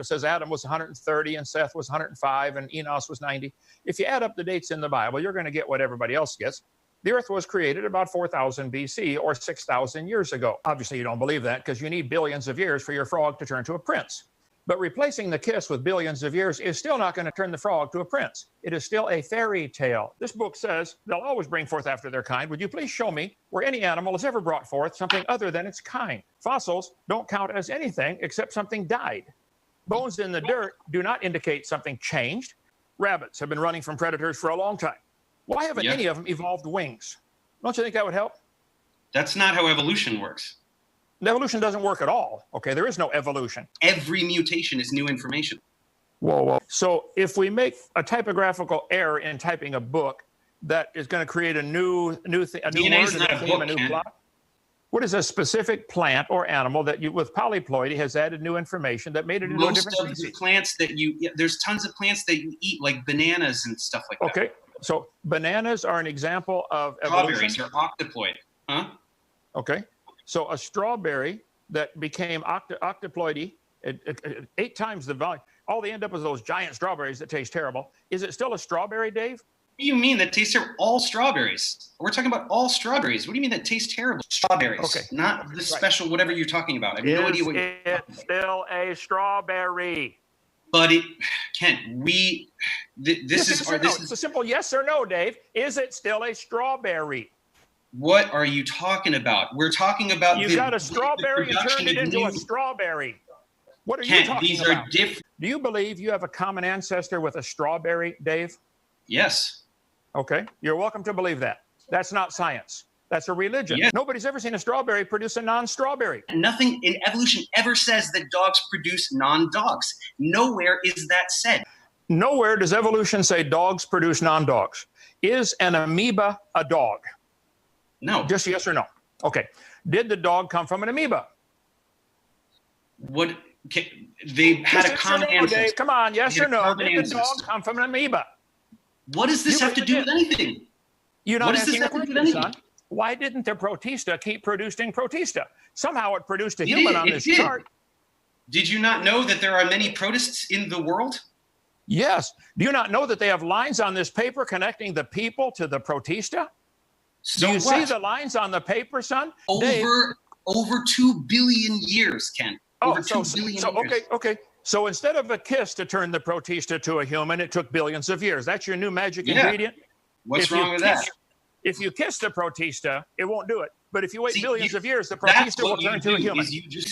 It says Adam was 130 and Seth was 105 and Enos was 90. If you add up the dates in the Bible, you're going to get what everybody else gets. The earth was created about 4,000 BC or 6,000 years ago. Obviously, you don't believe that because you need billions of years for your frog to turn to a prince. But replacing the kiss with billions of years is still not going to turn the frog to a prince. It is still a fairy tale. This book says they'll always bring forth after their kind. Would you please show me where any animal has ever brought forth something other than its kind? Fossils don't count as anything except something died. Bones in the dirt do not indicate something changed. Rabbits have been running from predators for a long time. Why haven't any of them evolved wings? Don't you think that would help? That's not how evolution works. Evolution doesn't work at all. Okay, there is no evolution. Every mutation is new information. Whoa, whoa. So if we make a typographical error in typing a book, that is going to create a new thing, a new DNA is not a book, a new plot. What is a specific plant or animal that you, with polyploidy, has added new information that made it into a different species? Most of the plants that there's tons of plants that you eat, like bananas and stuff like that. Okay, so bananas are an example of evolution. Strawberries are octoploid, huh? Okay, so a strawberry that became octoploidy, it 8 times the volume. All they end up with those giant strawberries that taste terrible. Is it still a strawberry, Dave? What do you mean that tastes terrible? All strawberries. We're talking about all strawberries. What do you mean that tastes terrible? Strawberries. Okay. Not the special whatever you're talking about. I have no idea what you're talking about. It's still a strawberry. But it, Kent, this is it's a simple yes or no, Dave. Is it still a strawberry? What are you talking about? We're talking about you got a strawberry and turned it into a strawberry. What are you talking about? These are different. Do you believe you have a common ancestor with a strawberry, Dave? Yes. Okay, you're welcome to believe that. That's not science. That's a religion. Yeah. Nobody's ever seen a strawberry produce a non-strawberry. Nothing in evolution ever says that dogs produce non-dogs. Nowhere is that said. Nowhere does evolution say dogs produce non-dogs. Is an amoeba a dog? No. Just yes or no. Okay. Did the dog come from an amoeba? What? They had a common ancestor. Dave, come on, yes or no. Did the dog come from an amoeba? What does this have to do with anything? You're not asking a question, son. Why didn't the protista keep producing protista? Somehow it produced a human on this chart. Did you not know that there are many protists in the world? Yes. Do you not know that they have lines on this paper connecting the people to the protista? So do you see the lines on the paper, son? Over 2 billion years, Ken. Over 2 billion years. Okay. So instead of a kiss to turn the protista to a human, it took billions of years. That's your new magic ingredient? What's wrong with that? If you kiss the protista, it won't do it. But if you wait billions of years, the protista will turn to a human.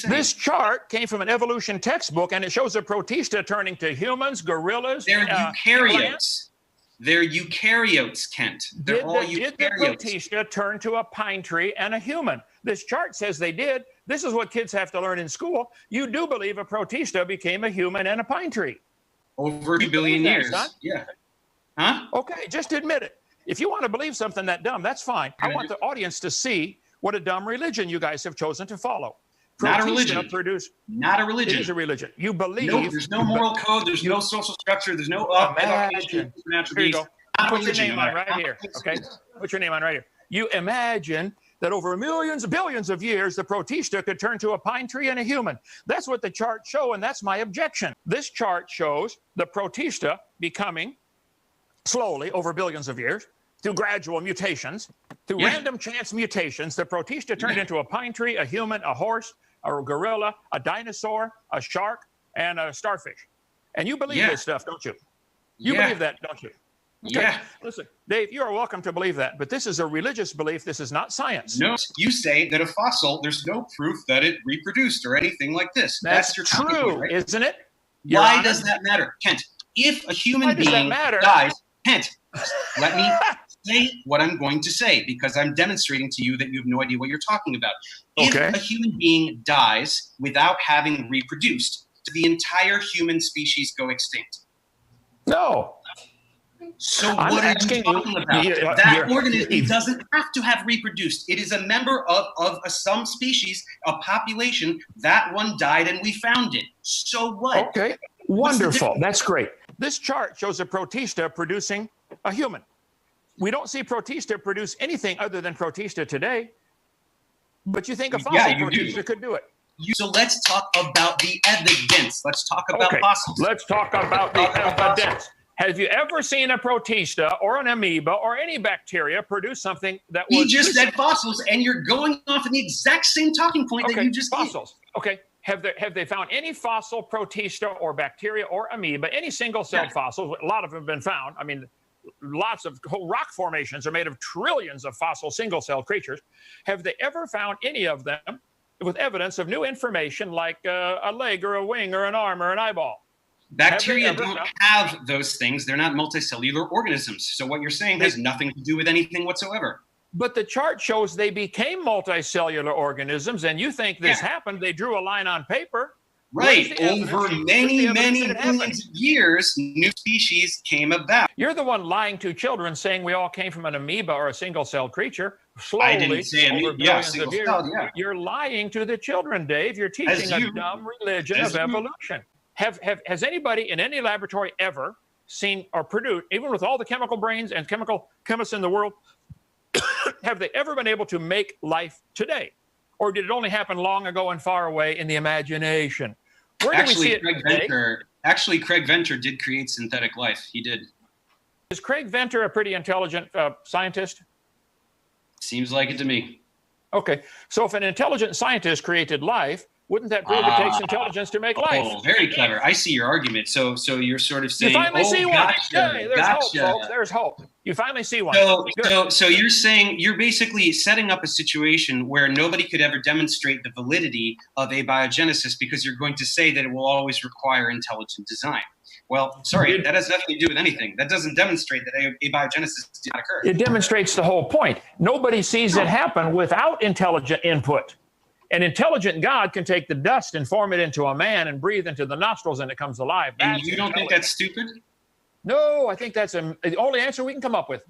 This chart came from an evolution textbook, and it shows a protista turning to humans, gorillas. They're eukaryotes. They're eukaryotes, Kent. They're all eukaryotes. Did the protista turn to a pine tree and a human? This chart says they did. This is what kids have to learn in school. You do believe a protista became a human and a pine tree. Over 2 billion years. Yeah. Huh? Okay, just admit it. If you want to believe something that dumb, that's fine. I want the audience to see what a dumb religion you guys have chosen to follow. Not a religion. Not a religion. It is a religion. You believe. No, there's no moral code. There's no social structure. There's no imagine. Here you go. Put your name on right here. Okay. Put your name on right here. You imagine that over millions, billions of years, the protista could turn to a pine tree and a human. That's what the charts show, and that's my objection. This chart shows the protista becoming slowly over billions of years through gradual mutations, through random chance mutations. The protista turned into a pine tree, a human, a horse, a gorilla, a dinosaur, a shark, and a starfish. And you believe this stuff, don't you? You believe that, don't you? Okay. Yeah. Listen, Dave, you are welcome to believe that, but this is a religious belief. This is not science. No, you say that a fossil, there's no proof that it reproduced or anything like this. That's your true, right? Isn't it? Why does that matter? Kent, if a human being dies, Kent, let me say what I'm going to say, because I'm demonstrating to you that you have no idea what you're talking about. If a human being dies without having reproduced, does the entire human species go extinct? No. So what are you talking about? That organism doesn't have to have reproduced. It is a member of some species, a population. That one died and we found it. So what? Okay, wonderful. That's great. This chart shows a protista producing a human. We don't see protista produce anything other than protista today. But you think a fossil protista could do it. So let's talk about the evidence. Let's talk about fossils. Let's talk about the evidence. Have you ever seen a protista or an amoeba or any bacteria produce something that was... He just said fossils, and you're going off in the exact same talking point that you just fossils. Did. Okay. Have they found any fossil protista or bacteria or amoeba, any single-celled fossils? A lot of them have been found. I mean, lots of whole rock formations are made of trillions of fossil single-celled creatures. Have they ever found any of them with evidence of new information like a leg or a wing or an arm or an eyeball? Bacteria don't have those things. They're not multicellular organisms. So what you're saying has nothing to do with anything whatsoever. But the chart shows they became multicellular organisms, and you think this happened. They drew a line on paper. Right. Over many millions of years, new species came about. You're the one lying to children saying we all came from an amoeba or a single-celled creature. Slowly, I didn't say amoeba. You're lying to the children, Dave. You're teaching a dumb religion of evolution. Has anybody in any laboratory ever seen or produced, even with all the chemical brains and chemical chemists in the world, have they ever been able to make life today? Or did it only happen long ago and far away in the imagination? Where do we see it today? Craig Venter did create synthetic life. He did. Is Craig Venter a pretty intelligent scientist? Seems like it to me. Okay. So if an intelligent scientist created life, wouldn't that prove it takes intelligence to make life? Oh, very clever. I see your argument. So you're sort of saying, you finally see one. There's hope, folks. There's hope. You finally see one. So you're saying you're basically setting up a situation where nobody could ever demonstrate the validity of abiogenesis because you're going to say that it will always require intelligent design. Well, sorry, that has nothing to do with anything. That doesn't demonstrate that abiogenesis did not occur. It demonstrates the whole point. Nobody sees it happen without intelligent input. An intelligent God can take the dust and form it into a man and breathe into the nostrils and it comes alive. And you don't think that's stupid? No, I think that's the only answer we can come up with.